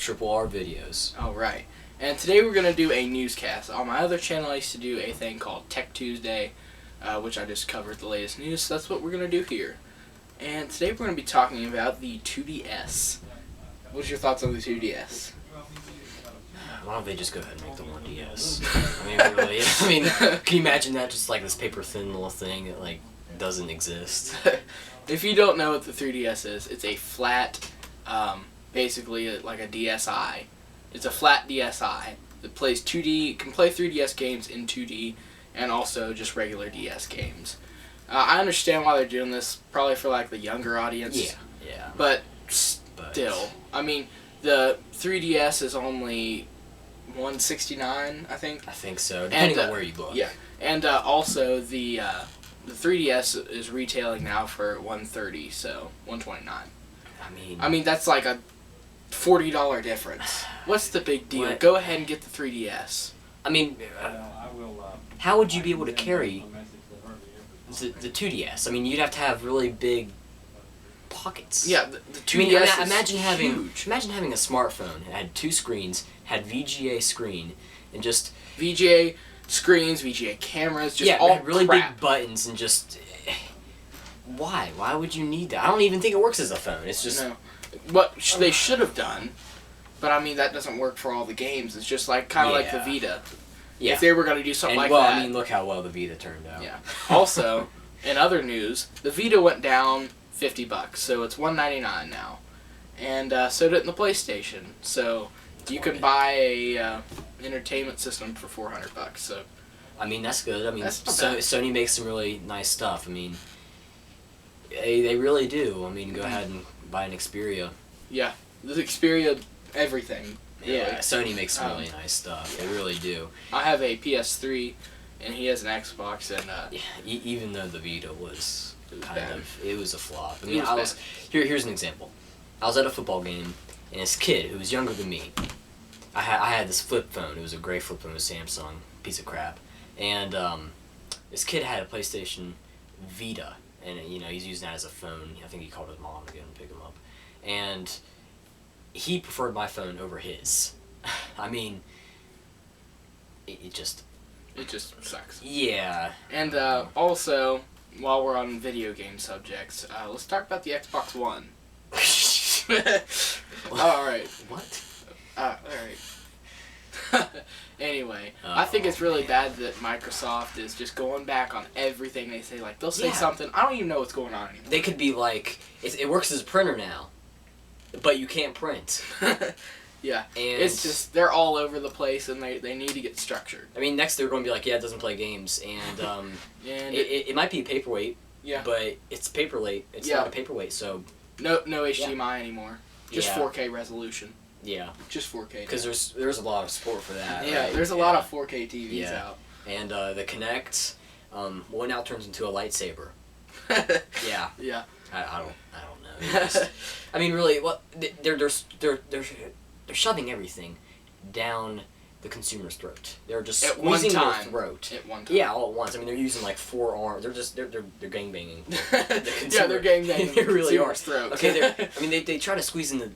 Triple R Videos. All right. And today we're going to do a newscast. On my other channel, I used to do a thing called Tech Tuesday, which I just covered the latest news. So that's what we're going to do here. And today we're going to be talking about the 2DS. What's your thoughts on the 2DS? Why don't they just go ahead and make the 1DS? I mean, really. Can you imagine that? Just like this paper thin little thing that like doesn't exist. If you don't know what the 3DS is, it's a flat, basically like a DSi. It's a flat DSi that plays 2D, can play 3DS games in 2D, and also just regular DS games. I understand why they're doing this, probably for like the younger audience. Yeah. But still, I mean, the 3DS is only $169, I think. I think so, depending on where you look. Yeah, and also the 3DS is retailing now for $130, so $129. I mean that's like a $40 difference. What's the big deal? What? Go ahead and get the 3DS. I mean, how would you be able to carry the 2DS? I mean, you'd have to have really big pockets. Yeah, the 2DS imagine is huge. Imagine having a smartphone that had two screens, had VGA screen, and just VGA screens, VGA cameras, just yeah, all had really crap. big buttons and just why? Why would you need that? I don't even think it works as a phone. It's just what they should have done, but I mean that doesn't work for all the games. It's just like kind of like the Vita. Yeah. If they were going to do something like that. Well, I mean, look how well the Vita turned out. Yeah. Also, in other news, the Vita went down $50, so it's $199 now, and so did the PlayStation. So you can buy a entertainment system for $400. So I mean, that's good. I mean, Sony makes some really nice stuff. I mean, they really do. I mean, go ahead and buy an Xperia. Yeah, the Xperia, everything. Yeah, really. Sony makes some really nice stuff. They really do. I have a PS3, and he has an Xbox, and even though the Vita was it was a flop. I mean, here's an example. I was at a football game, and this kid who was younger than me, I had this flip phone. It was a gray flip phone, it was Samsung, piece of crap, and this kid had a PlayStation Vita, and he's using that as a phone. I think he called his mom to get him to pick him up, and he preferred my phone over his. I mean, it just sucks. Yeah. And also, while we're on video game subjects, let's talk about the Xbox One. Alright. What? Alright. Anyway, I think it's really bad that Microsoft is just going back on everything they say. Like, they'll say something, I don't even know what's going on anymore. They could be like, it works as a printer now, but you can't print. Yeah, and it's just, they're all over the place, and they need to get structured. I mean, next they're going to be like, yeah, it doesn't play games, and it might be a paperweight, but it's paperweight. It's not a paperweight, so... No HDMI anymore. Just 4K resolution. Yeah. Just 4K. Because there's a lot of support for that. Yeah, right? There's a lot of 4K TVs out. And the Kinect, one now turns into a lightsaber. Yeah. Yeah. I don't know. I mean, really, what they're shoving everything down the consumer's throat. They're just squeezing their throat. At one time. Yeah, all at once. I mean, they're using like 4 arms. They're gangbanging. The consumer. Yeah, they're gangbanging. They really are. Throat. Okay, I mean, they try to squeeze in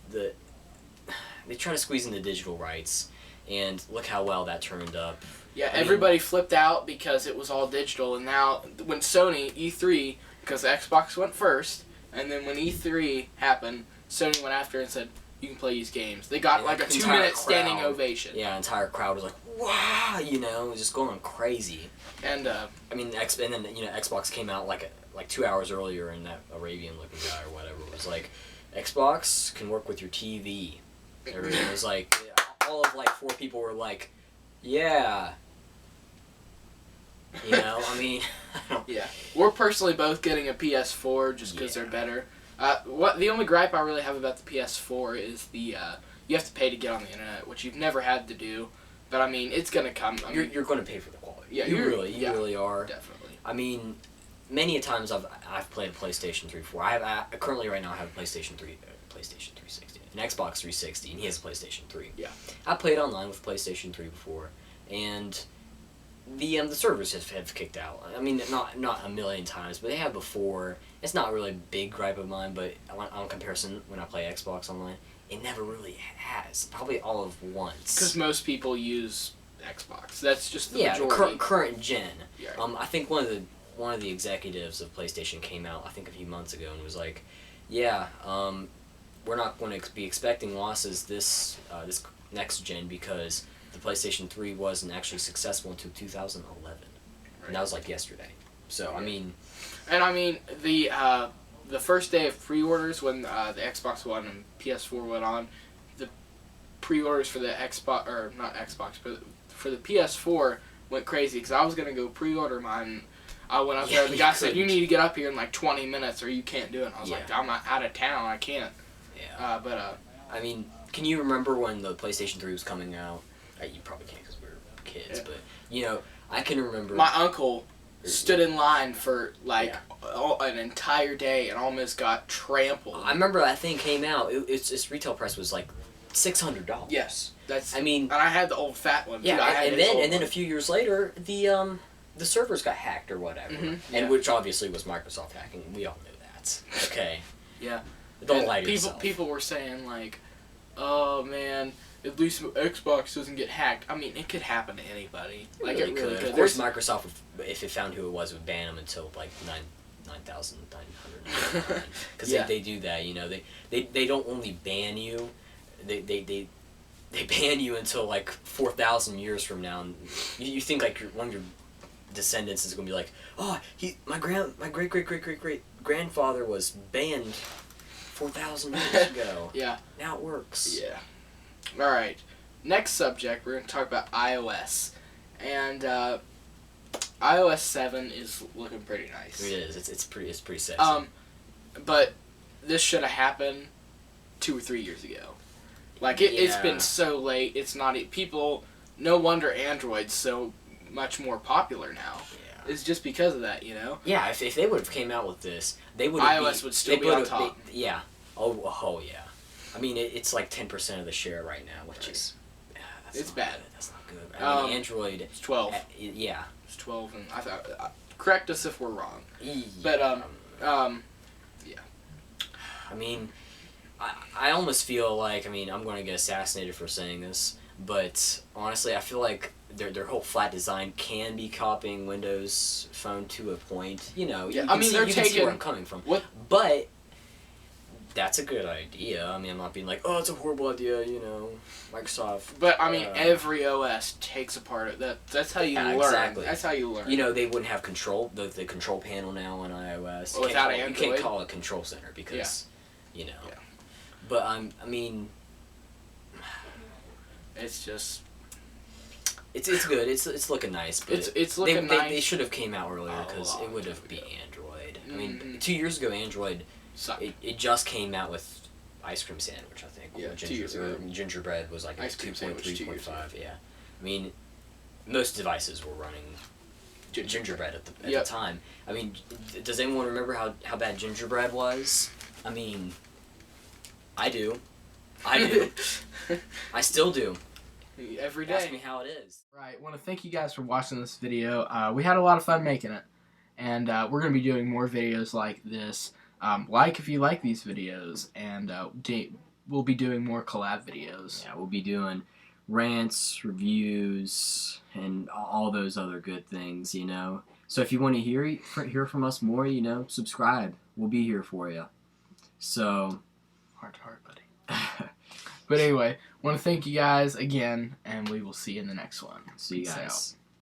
they try to squeeze in the digital rights, and look how well that turned up. Yeah, everybody flipped out because it was all digital, and now when Sony E3, because Xbox went first, and then when E3 happened, Sony went after and said, you can play these games. They got like a 2-minute standing ovation. Yeah, entire crowd was like, wow, just going crazy. And I mean, and then Xbox came out like 2 hours earlier, and that Arabian looking guy or whatever was like, Xbox can work with your TV. Everything was like, all of 4 people were like, yeah. I mean, yeah, we're personally both getting a PS4 just because they're better. The only gripe I really have about the PS4 is you have to pay to get on the internet, which you've never had to do. But I mean, it's gonna come. You're going to pay for the quality. Yeah, you really are. Definitely. I mean, many a times I've played a PlayStation 3 before. Currently right now I have a PlayStation 360, an Xbox 360, and he has a PlayStation 3. Yeah. I played online with PlayStation 3 before, and the servers have kicked out. I mean, not a million times, but they have before. It's not really a big gripe of mine, but on comparison, when I play Xbox online, it never really has. Probably all of once. Because most people use Xbox. That's just the yeah, majority. Current gen. Yeah. I think one of the executives of PlayStation came out, I think a few months ago, and was like, yeah, we're not going to be expecting losses this next gen because the PlayStation 3 wasn't actually successful until 2011. Right. And that was like yesterday. So, I mean... And I mean, the first day of pre-orders when the Xbox One and PS4 went on, the pre-orders for the Xbox, or not Xbox, but for the PS4 went crazy because I was going to go pre-order mine. I went up there, the guy said, you need to get up here in like 20 minutes or you can't do it. And I was like, I'm not out of town, I can't. Yeah. I mean, can you remember when the PlayStation 3 was coming out? You probably can't because we were kids, but, you know, I can remember... My uncle stood in line for, like, an entire day and almost got trampled. I remember that thing came out, its retail price was, like, $600. Yes. I mean... And I had the old fat one, too. Yeah, and then a few years later, the servers got hacked or whatever. Mm-hmm. And which obviously was Microsoft hacking. We all knew that. Okay. Yeah. Don't lie to yourself. People were saying, like, oh, man... At least Xbox doesn't get hacked. I mean, it could happen to anybody. Like, it really could. Of course, Microsoft, if it found who it was, would ban them until, like, 9,900. Because they do that, you know. They don't only ban you, they ban you until, like, 4,000 years from now. And you think, like, one of your descendants is going to be like, oh, my great-great-great-great-great-grandfather was banned 4,000 years ago. Yeah. Now it works. Yeah. Alright, next subject, we're going to talk about iOS. And iOS 7 is looking pretty nice. It is. It's pretty sexy. But this should have happened 2 or 3 years ago. Like, it's been so late, it's not... People... No wonder Android's so much more popular now. Yeah. It's just because of that, you know? Yeah, if they would have came out with this, they would have... iOS would still be on top. Yeah. Oh, yeah. I mean, it's like 10% of the share right now, which is... it's bad. Good. That's not good. I mean, Android... It's 12. Yeah. It's 12, and I thought... correct us if we're wrong. Yeah. But, yeah. I mean, I almost feel like... I mean, I'm going to get assassinated for saying this, but honestly, I feel like their whole flat design can be copying Windows Phone to a point. You know, yeah, you can see where I'm coming from. But... That's a good idea. I mean, I'm not being like, oh, it's a horrible idea, you know, Microsoft. But, I mean, every OS takes apart of that. That's how you learn. Exactly. That's how you learn. You know, they wouldn't have the control panel now on iOS. Without Android. You can't call it Control Center because, you know. Yeah. But, I mean... It's just... It's good. It's looking nice. But it's looking nice. They should have came out earlier because it would have been Android. I mean, 2 years ago, Android... It just came out with Ice Cream Sandwich, I think. Yeah, 2 years ago. Gingerbread was like 2.3.5, yeah. I mean, most devices were running Gingerbread at the time. I mean, does anyone remember how bad Gingerbread was? I mean, I do. I still do. Every day. Ask me how it is. Right. I want to thank you guys for watching this video. We had a lot of fun making it. And we're going to be doing more videos like this. Like if you like these videos, and we'll be doing more collab videos. Yeah, we'll be doing rants, reviews, and all those other good things, you know. So if you want to hear from us more, you know, subscribe. We'll be here for you. So, heart to heart, buddy. But anyway, want to thank you guys again, and we will see you in the next one. See you guys.